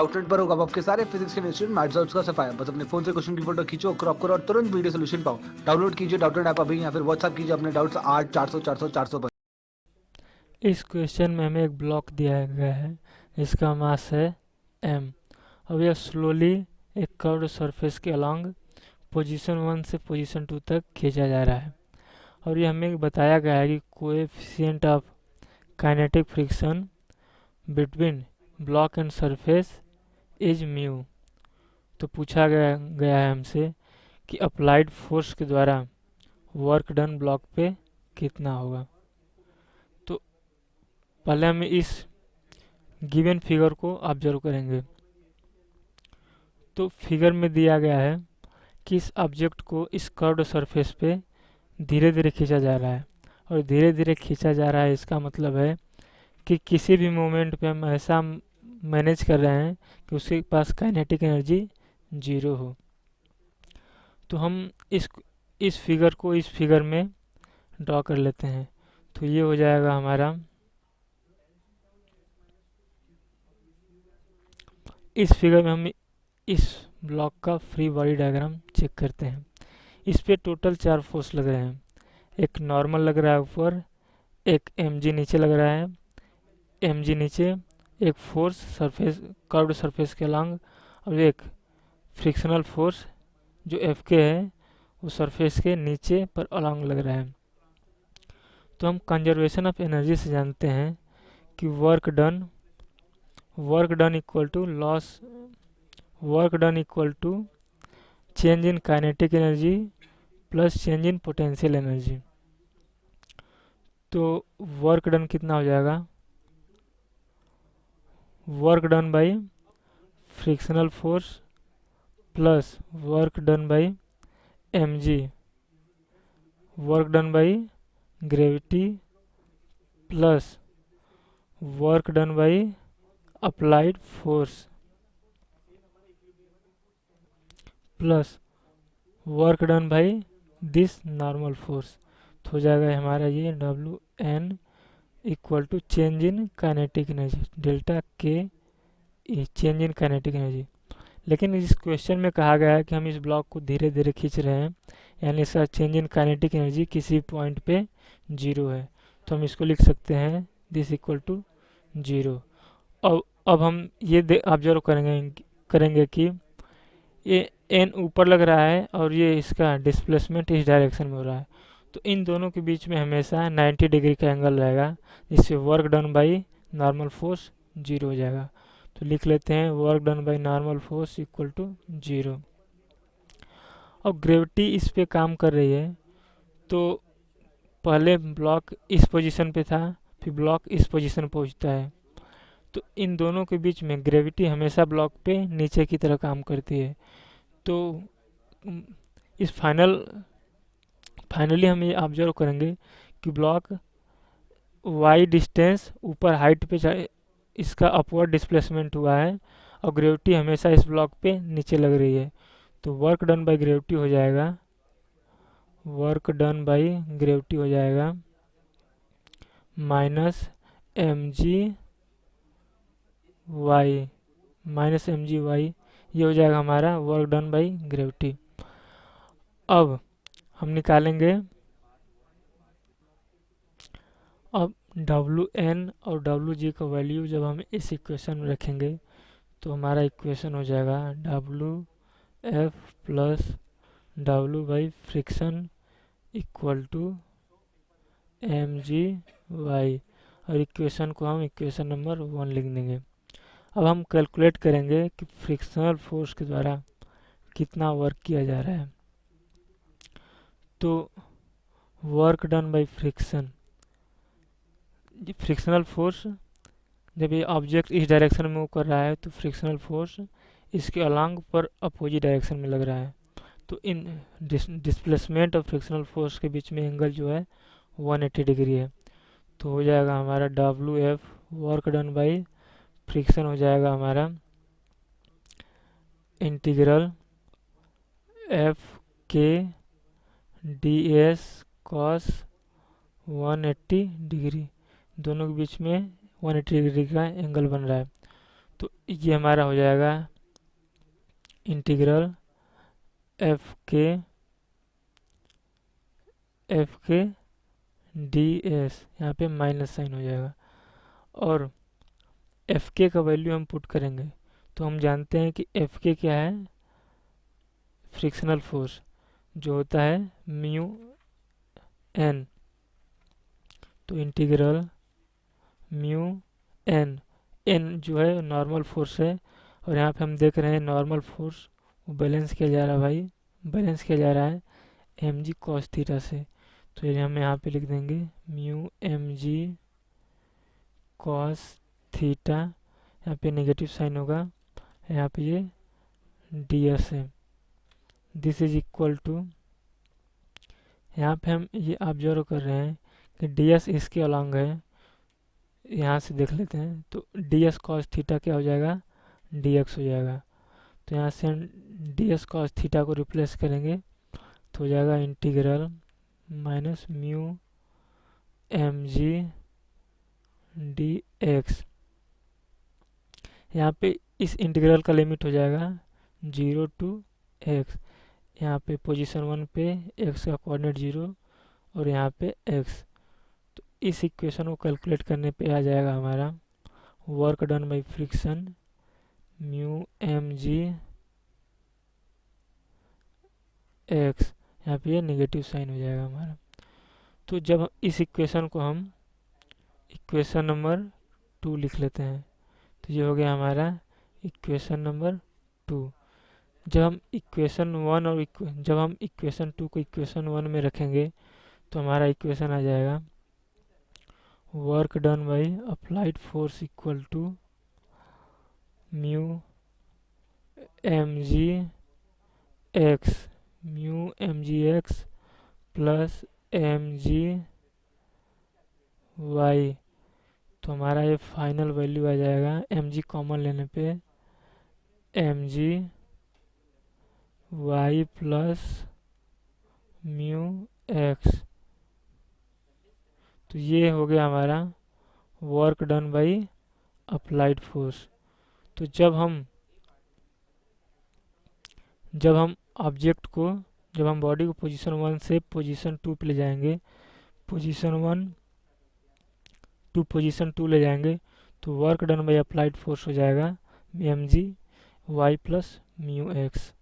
Outlet पर होगा आपके सारे फिजिक्स के इंस्टीट्यूट मैथ्स का सफाया। बस अपने फोन से क्वेश्चन की फोटो खींचो, क्रॉप करो और तुरंत वीडियो सोल्यूशन पाओ। डाउनलोड कीजिए डाउटनेट ऐप अभी या फिर व्हाट्सएप कीजिए अपने डाउट्स 8 400 400 400 पर। इस क्वेश्चन में हमें एक ब्लॉक दिया गया है जिसका मास है m। अब यह स्लोली एक कर्व्ड सरफेस के अलॉन्ग पोजीशन 1 से पोजीशन 2 तक खींचा जा रहा है और यह हमें बताया गया है कि coefficient of kinetic friction between block and surface is mu. तो पूछा गया है हमसे कि अप्लाइड फोर्स के द्वारा वर्क डन ब्लॉक पे कितना होगा। तो पहले हम इस गिवन फिगर को ऑब्जर्व करेंगे। तो फिगर में दिया गया है कि इस ऑब्जेक्ट को इस कर्व्ड सरफेस पे धीरे धीरे खींचा जा रहा है और धीरे धीरे खींचा जा रहा है इसका मतलब है कि किसी भी मोमेंट पे हम ऐसा मैनेज कर रहे हैं कि उसके पास काइनेटिक एनर्जी जीरो हो। तो हम इस फिगर को इस फिगर में ड्रॉ कर लेते हैं। तो ये हो जाएगा हमारा, इस फिगर में हम इस ब्लॉक का फ्री बॉडी डायग्राम चेक करते हैं। इस पे टोटल 4 फोर्स लग रहे हैं। एक नॉर्मल लग रहा है ऊपर, एक mg नीचे लग रहा है, mg नीचे, एक फोर्स सरफेस कर्व्ड सरफेस के अलॉन्ग और एक फ्रिक्शनल फोर्स जो Fk है वो सरफेस के नीचे पर अलॉन्ग लग रहा है। तो हम कंजर्वेशन ऑफ एनर्जी से जानते हैं कि work done equal to loss, work done equal to change in kinetic energy plus change in potential energy. तो वर्क डन कितना हो जाएगा, work done by frictional force plus work done by mg, work done by gravity plus work done by applied force plus work done by this normal force. तो हो जाएगा हमारा ये डब्ल्यू n equal to change in kinetic energy delta के, change in kinetic energy. लेकिन इस question में कहा गया है कि हम इस ब्लॉक को धीरे धीरे खींच रहे हैं, यानी इसका चेंज इन काइनेटिक एनर्जी किसी पॉइंट पे जीरो है। तो हम इसको लिख सकते हैं दिस इक्वल टू जीरो। अब हम ये ऑब्जर्व करेंगे कि ये एन ऊपर लग रहा है और ये इसका डिस्प्लेसमेंट इस डायरेक्शन में हो रहा है। तो इन दोनों के बीच में हमेशा 90 डिग्री का एंगल रहेगा, जिससे work done by normal force zero हो जाएगा। तो लिख लेते हैं work done by normal force equal to zero. अब ग्रेविटी इस पे काम कर रही है, तो पहले ब्लॉक इस पोजीशन पे था, फिर ब्लॉक इस पोजीशन पहुंचता है। तो इन दोनों के बीच में ग्रेविटी हमेशा ब्लॉक पे नीचे की तरह काम करती है। तो इस फाइनली हम ये ऑब्जर्व करेंगे कि ब्लॉक वाई डिस्टेंस ऊपर हाइट पे इसका अपवर्ड डिस्प्लेसमेंट हुआ है और ग्रेविटी हमेशा इस ब्लॉक पे नीचे लग रही है। तो वर्क डन बाई ग्रेविटी हो जाएगा, वर्क डन बाई ग्रेविटी हो जाएगा माइनस एम जी वाई, माइनस एम जी वाई, ये हो जाएगा हमारा वर्क डन बाई ग्रेविटी। अब हम निकालेंगे, अब डब्ल्यू एन और डब्ल्यू जी का वैल्यू जब हम इस इक्वेशन में रखेंगे तो हमारा इक्वेशन हो जाएगा W F plus W by friction equal to M ji Y, और इक्वेशन को हम इक्वेशन नंबर 1 लिख देंगे। अब हम कैलकुलेट करेंगे कि फ्रिक्शनल फोर्स के द्वारा कितना वर्क किया जा रहा है। तो work done by friction, frictional force जब ये ऑब्जेक्ट इस डायरेक्शन में मूव कर रहा है तो फ्रिक्शनल फोर्स इसके अलॉन्ग पर अपोजिट डायरेक्शन में लग रहा है। तो इन डिस्प्लेसमेंट और फ्रिक्शनल फोर्स के बीच में एंगल जो है 180 डिग्री है। तो हो जाएगा हमारा W F work done by friction हो जाएगा हमारा इंटीग्रल एफ के डी एस कॉस 180 डिग्री, दोनों के बीच में 180 डिग्री का एंगल बन रहा है। तो ये हमारा हो जाएगा इंटीग्रल एफ के डी एस, यहाँ पे माइनस साइन हो जाएगा। और एफ के का वैल्यू हम पुट करेंगे, तो हम जानते हैं कि एफ के क्या है, फ्रिक्शनल फोर्स जो होता है म्यू एन। तो इंटीग्रल म्यू एन, एन जो है नॉर्मल फोर्स है, और यहाँ पे हम देख रहे हैं नॉर्मल फोर्स वो बैलेंस किया जा रहा है भाई, बैलेंस किया जा रहा है एम जी कॉस थीटा से। तो ये हम यहाँ पे लिख देंगे mu m g cos theta, यहाँ पे नेगेटिव साइन होगा, यहाँ पे ये डी एस है। दिस इज इक्वल टू, यहाँ पे हम ये ऑब्जर्व कर रहे हैं कि डी एस इसके अलॉन्ग है, यहाँ से देख लेते हैं। तो डी एस कॉस थीटा क्या हो जाएगा, डी एक्स हो जाएगा। तो यहाँ से हम डी एस कॉस थीटा को रिप्लेस करेंगे, तो हो जाएगा integral minus mu m g d x. यहाँ पे इस इंटीग्रल का लिमिट हो जाएगा 0 टू एक्स। यहाँ पे पोजीशन 1 पे एक्स का कोऑर्डिनेट 0 और यहाँ पे एक्स। तो इस इक्वेशन को कैलकुलेट करने पे आ जाएगा हमारा work done by friction mu m g x, यहाँ पे ये नेगेटिव साइन हो जाएगा हमारा। तो जब इस इक्वेशन को हम इक्वेशन नंबर 2 लिख लेते हैं, तो ये हो गया हमारा इक्वेशन नंबर 2। जब हम इक्वेशन 1 और जब हम इक्वेशन 2 को इक्वेशन 1 में रखेंगे, तो हमारा इक्वेशन आ जाएगा work done by applied force equal to mu m g x, mu m g x plus m ji y. तो हमारा ये फाइनल वैल्यू आ जाएगा एम जी कॉमन लेने पे एम जी वाई प्लस म्यू एक्स। तो ये हो गया हमारा work done by applied force. तो जब हम ऑब्जेक्ट को, जब हम बॉडी को पोजीशन 1 से पोजीशन 2 पे ले जाएंगे, पोजीशन 1 टू पोजीशन 2 ले जाएंगे, तो work done by applied force हो जाएगा एम जी वाई प्लस म्यू एक्स।